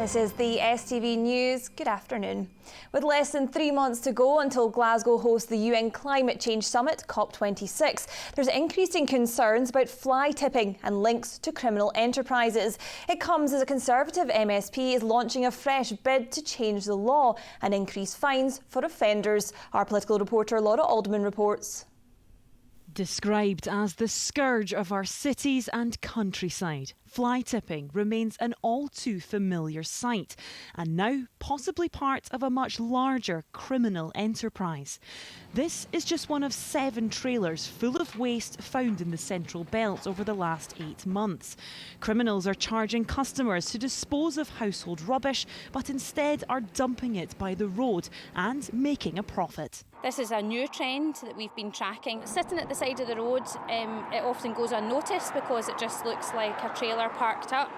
This is the STV News. Good afternoon. With less than 3 months to go until Glasgow hosts the UN Climate Change Summit, COP26, there's increasing concerns about fly tipping and links to criminal enterprises. It comes as a Conservative MSP is launching a fresh bid to change the law and increase fines for offenders. Our political reporter Laura Alderman reports. Described as the scourge of our cities and countryside, fly tipping remains an all too familiar sight and now possibly part of a much larger criminal enterprise. This is just one of 7 trailers full of waste found in the Central Belt over the last 8 months. Criminals are charging customers to dispose of household rubbish, but instead are dumping it by the road and making a profit. This is a new trend that we've been tracking. Sitting at the side of the road, it often goes unnoticed because it just looks like a trailer parked up.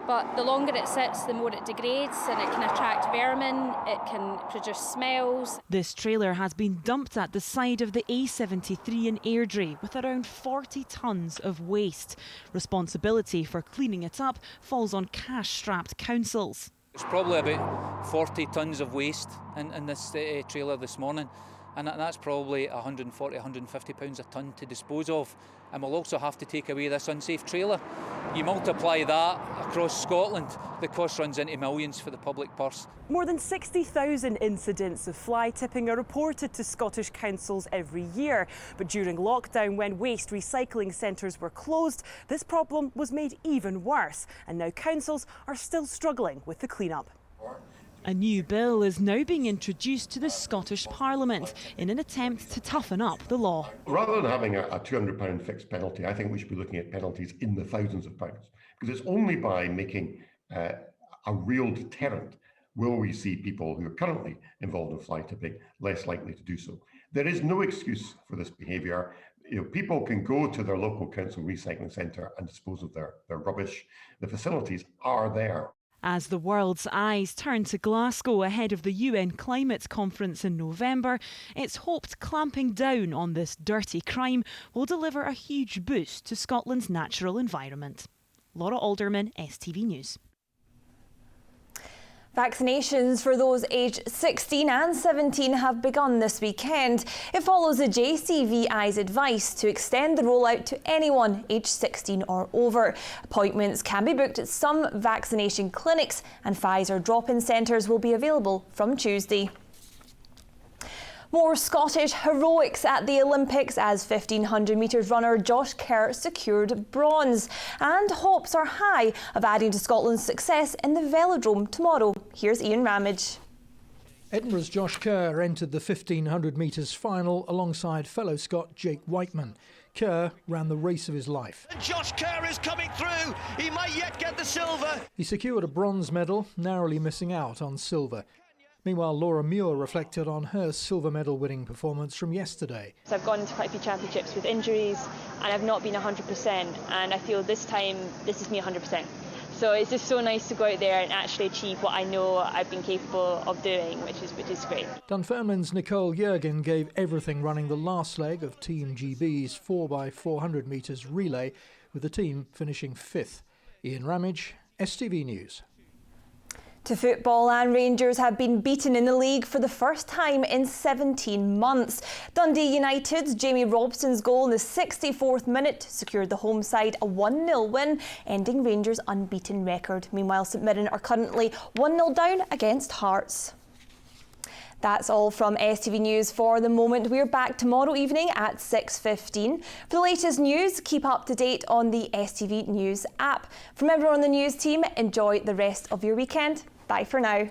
But the longer it sits, the more it degrades, and it can attract vermin, it can produce smells. This trailer has been dumped at the side of the A73 in Airdrie with around 40 tonnes of waste. Responsibility for cleaning it up falls on cash-strapped councils. It's probably about 40 tonnes of waste in this trailer this morning, and that's probably £140, £150 a tonne to dispose of. And we'll also have to take away this unsafe trailer. You multiply that across Scotland, the cost runs into millions for the public purse. More than 60,000 incidents of fly tipping are reported to Scottish councils every year. But during lockdown, when waste recycling centres were closed, this problem was made even worse. And now councils are still struggling with the clean-up. A new bill is now being introduced to the Scottish Parliament in an attempt to toughen up the law. Rather than having a £200 fixed penalty, I think we should be looking at penalties in the thousands of pounds. Because it's only by making a real deterrent will we see people who are currently involved in fly tipping less likely to do so. There is no excuse for this behaviour. People can go to their local council recycling centre and dispose of their rubbish. The facilities are there. As the world's eyes turn to Glasgow ahead of the UN Climate Conference in November, it's hoped clamping down on this dirty crime will deliver a huge boost to Scotland's natural environment. Laura Alderman, STV News. Vaccinations for those aged 16 and 17 have begun this weekend. It follows the JCVI's advice to extend the rollout to anyone aged 16 or over. Appointments can be booked at some vaccination clinics, and Pfizer drop-in centres will be available from Tuesday. More Scottish heroics at the Olympics as 1500 metres runner Josh Kerr secured bronze. And hopes are high of adding to Scotland's success in the velodrome tomorrow. Here's Ian Ramage. Edinburgh's Josh Kerr entered the 1500 metres final alongside fellow Scot Jake Whiteman. Kerr ran the race of his life. And Josh Kerr is coming through. He might yet get the silver. He secured a bronze medal, narrowly missing out on silver. Meanwhile, Laura Muir reflected on her silver medal winning performance from yesterday. So I've gone to quite a few championships with injuries and I've not been 100%, and I feel this time this is me 100%. So it's just so nice to go out there and actually achieve what I know I've been capable of doing, which is great. Dunfermline's Nicole Jurgen gave everything running the last leg of Team GB's 4x400 metres relay, with the team finishing 5th. Ian Ramage, STV News. To football, and Rangers have been beaten in the league for the first time in 17 months. Dundee United's Jamie Robson's goal in the 64th minute secured the home side a 1-0 win, ending Rangers' unbeaten record. Meanwhile, St Mirren are currently 1-0 down against Hearts. That's all from STV News for the moment. We're back tomorrow evening at 6:15. For the latest news, keep up to date on the STV News app. From everyone on the news team, enjoy the rest of your weekend. Bye for now.